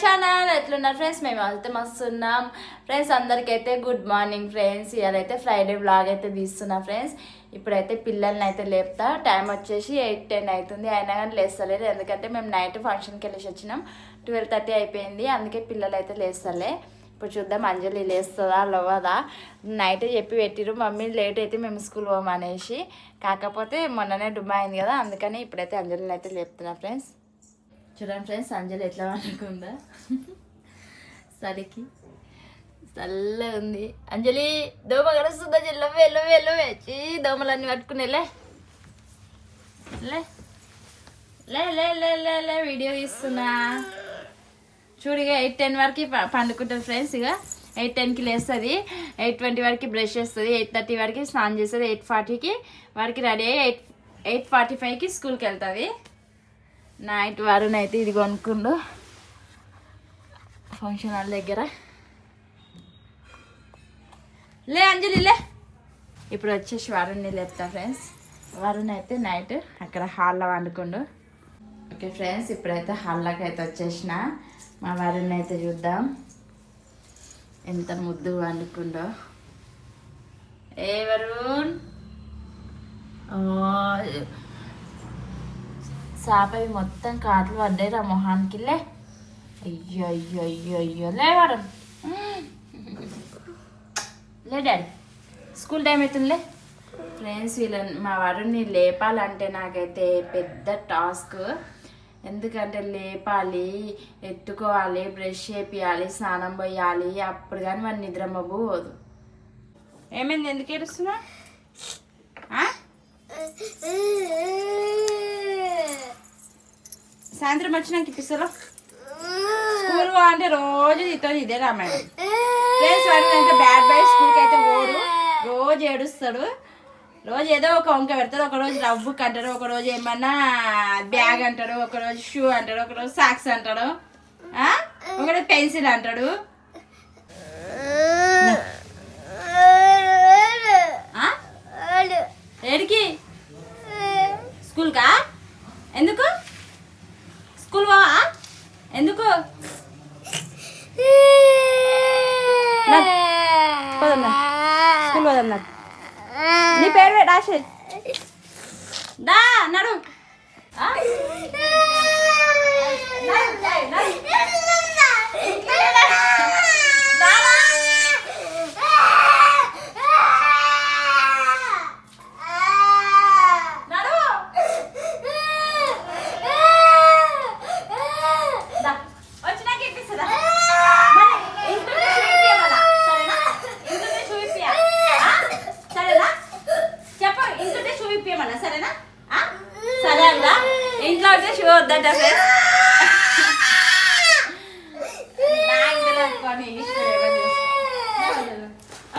Channel. ఎట్లున్నారు friends? మేము అయితే మస్తున్నాం ఫ్రెండ్స్. అందరికైతే గుడ్ మార్నింగ్ ఫ్రెండ్స్. ఇవాళైతే ఫ్రైడే వ్లాగ్ అయితే తీస్తున్నా ఫ్రెండ్స్. ఇప్పుడైతే పిల్లల్ని అయితే లేపుతా. టైం వచ్చేసి 8-10 అవుతుంది. అయినా కానీ లేస్తలేదు, ఎందుకంటే మేము నైట్ ఫంక్షన్కి వెళ్ళేసి వచ్చినాం. 12:30 అయిపోయింది, అందుకే పిల్లలు అయితే లేస్తలే. ఇప్పుడు చూద్దాం అంజలి లేస్తుందా లేవదా. నైట్ చెప్పి పెట్టిరు మమ్మీ లేట్ అయితే మేము స్కూల్ పోమనేసి. కాకపోతే మొన్ననే డుమ్మా అయింది కదా, అందుకని ఇప్పుడైతే అంజలిని అయితే లేపుతున్నా ఫ్రెండ్స్. చూడండి ఫ్రెండ్స్, అంజలి ఎట్లా అనుకుందా, సరికి చల్ల ఉంది. అంజలి దోమ కలుస్తుందా? చెల్లవే వెళ్ళవే వెళ్ళవే దోమలన్నీ పట్టుకునే లే లే లే లే లే లే వీడియో తీస్తున్నా చూడు. ఇక 8-10 వరకు పండుకుంటుంది ఫ్రెండ్స్. ఇక 8-10కి లేస్తుంది, 8:20 వరకు బ్రష్ చేస్తుంది, 8:30 వరకు స్నానం చేస్తుంది, 8:40కి వరకు రెడీ అయ్యి 8:45కి స్కూల్కి వెళ్తుంది. నైట్ వరుణ్ అయితే ఇది కొనుక్కుండు ఫంక్షన్ హాల్ దగ్గర. లే అంజలి లే. ఇప్పుడు వచ్చేసి వరుణ్ని లేపుతా ఫ్రెండ్స్. వరుణ్ అయితే నైట్ అక్కడ హాల్లో వండుకుండు. ఓకే ఫ్రెండ్స్, ఇప్పుడైతే హాల్లోకి అయితే వచ్చేసిన. మా వరుణ్ అయితే చూద్దాం ఎంత ముద్దు వండుకుండో. ఏ వరుణ్, సాపవి మొత్తం కాట్లు పడ్డాయి రా మొహానికి. లే అయ్యో అయ్యో అయ్యో అయ్యో లే వరుణ్ లే. డాడీ స్కూల్ టైం అవుతుందిలే ఫ్రెండ్స్. వీళ్ళని మా వరుణ్ని లేపాలంటే నాకైతే పెద్ద టాస్క్. ఎందుకంటే లేపాలి, ఎత్తుకోవాలి, బ్రష్ చేపియాలి, స్నానం పోయాలి, అప్పుడు కానీ మన నిద్ర మబ్బు పోదు. ఏమైంది, ఎందుకు ఏడుస్తున్నా? సాయంత్రం వచ్చినాక ఇప్పిస్తారా? స్కూల్ అంటే రోజు ఇదే రామాయణం ఫ్రెండ్స్. వాడిని అంటే బ్యాడ్ బాయ్, స్కూల్కి అయితే పోడు, రోజు ఏడుస్తాడు. రోజు ఏదో ఒక వంక పెడతాడు. ఒకరోజు రవ్ బుక్ అంటాడు, ఒకరోజు ఏమన్నా బ్యాగ్ అంటాడు, ఒకరోజు షూ అంటాడు, ఒకరోజు సాక్స్ అంటాడు, ఒకరోజు పెన్సిల్ అంటాడు. ఏడికి? స్కూల్కా? ఎందుకు స్కూల్ పోవా? ఎందుకు? స్కూల్ పోదాం. నాకు నీ పేరు రాశి దా నడు.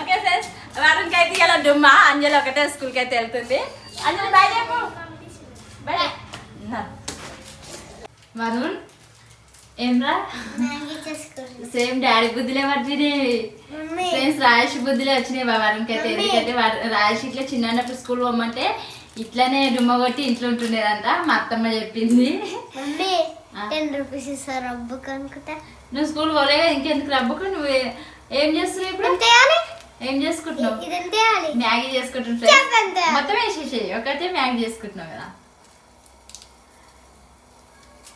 ఓకే ఫ్రెండ్స్, వరుణ్కి అయితే ఇలా డుమ్మా. అంజలి ఒకటే స్కూల్కి అయితే వెళ్తుంది. అంజలి బయట వరుణ్ ఏమ్రా సేమ్ డాడీ బుద్ధిలే పట్టినాయి ఫ్రెండ్స్. రాయేష్ బుద్ధిలే వచ్చినాయి వరుణ్కి అయితే. ఎందుకంటే రాయేష్ ఇట్లా చిన్నప్పుడు స్కూల్ పోమంటే ఇట్లానే డుమ్మ కొట్టి ఇంట్లో ఉంటుండేదంట. మా అత్తమ్మ చెప్పింది. 10 రూపీస్ ఇస్తారు రబ్బుకు అనుకుంటా. నువ్వు స్కూల్ పోలేగా, ఇంకెందుకు రబ్బుకు? నువ్వు ఏం చేస్తున్నావు ఇప్పుడు? ఏం చేసుకుంటున్నావు? మ్యాగీ చేసుకుంటున్నావు. మొత్తం వేసేసేయి, ఒకటే మ్యాగీ చేసుకుంటున్నావు కదా.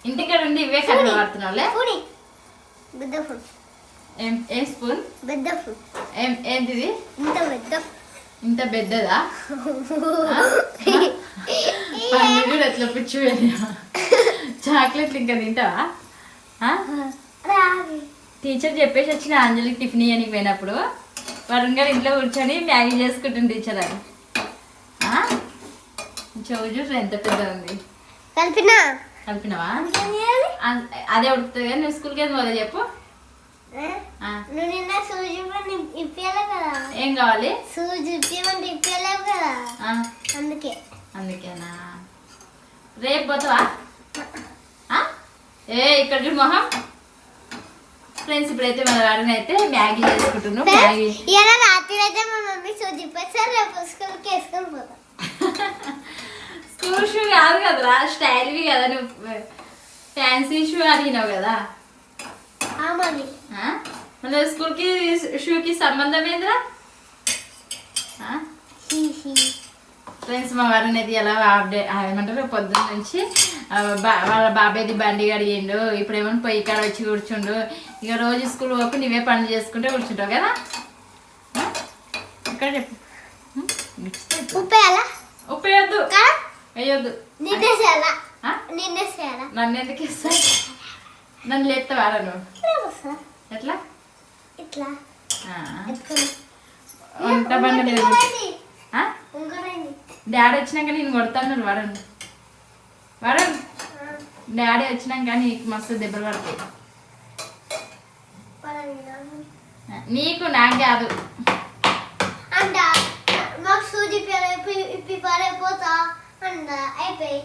ఇంటికాడ ఉండి ఇవే కట్ట పడుతున్నావులే. ఏం స్పూన్? ఏంటిది ఇంత పెద్దదా? పండుగ ఎట్లా పిచ్చి చాక్లెట్లు ఇంకా తింటావా? టీచర్ చెప్పేసి వచ్చిన అంజలికి టిఫిన్ ఇవ్వడానికి పోయినప్పుడు వరుణ్ గారు ఇంట్లో కూర్చొని మ్యాగీ చేసుకుంటుంది టీచర్ అని. చూడు ఎంత పెద్ద ఉంది. కలిపినావా? అదే ఉడుకుతుంది కానీ నువ్వు స్కూల్కి వెళ్ళి పోదా చెప్పు. ఏం కావాలి? అందుకేనా? రేపు పోతావా? ఇక్కడ చూడు మొహం. ఫ్రెండ్స్, ఇప్పుడైతే మన వాడిని అయితే మ్యాగీ చేసుకుంటున్నాం. రాత్రి అయితే మా మమ్మీ సూజీ స్కూల్కి వేసుకొని పోతాం. స్కూల్ షూ కాదు కదరా, స్టైల్వి కదా. నువ్వు ఫ్యాన్సీ షూ అడిగినావు కదా. మమ్మీ మన స్కూల్కి షూకి సంబంధం ఏంద్రా ఫ్రెండ్స్ మా వారిని అయితే ఎలా అప్డేట్ ఏమంటారు పొద్దున్న నుంచి వాళ్ళ బాబాయ్ది బండి అడిగిండు ఇప్పుడు ఏమన్నా పొయ్యి కాడ వచ్చి కూర్చుండు ఇక రోజు స్కూల్ పోకు నువ్వే పనులు చేసుకుంటే కూర్చుంటావు కదా ఇక్కడ చెప్పు ఉప్పేయాలా ఉప్పు వేయొద్దు వేయొద్దు నిన్నేసేయాలా నన్ను ఎందుకు ఇస్తా నన్ను లేపుతావారా నువ్వు ఎట్లా ఇట్లా వంట బండి లేదు డాడీ వచ్చినాక నేను కొడతాను వాడను వాడను డాడీ వచ్చినాక నీకు మస్తు దెబ్బలు పడతాయి నీకు నాకు కాదు అంట మాకు సూది ఇప్పి పారైపోతా అంట అయిపోయి